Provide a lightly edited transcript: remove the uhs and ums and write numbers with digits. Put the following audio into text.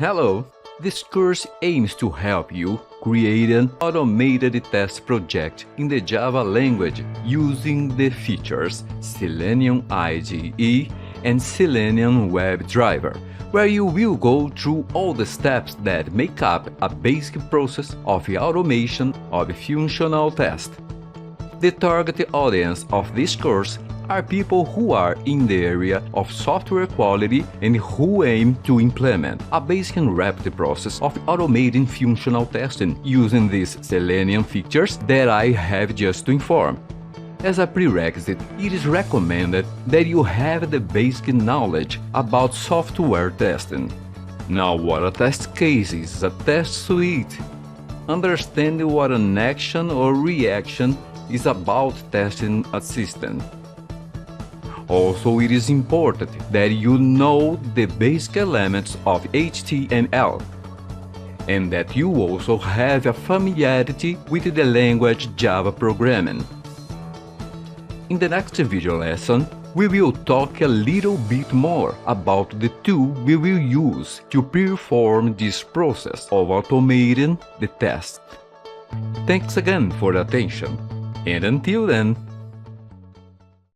Hello! This course aims to help you create an automated test project in the Java language using the features Selenium IDE and Selenium WebDriver, where you will go through all the steps that make up a basic process of automation of functional test. The target audience of this course are people who are in the area of software quality and who aim to implement a basic and rapid process of automating functional testing using these Selenium features that I have just to inform. As a prerequisite, it is recommended that you have the basic knowledge about software testing. Now, what a test case is, a test suite. Understanding what an action or reaction is about testing a system. Also, it is important that you know the basic elements of HTML and that you also have a familiarity with the language Java programming. In the next video lesson, we will talk a little bit more about the tool we will use to perform this process of automating the test. Thanks again for the attention, and until then,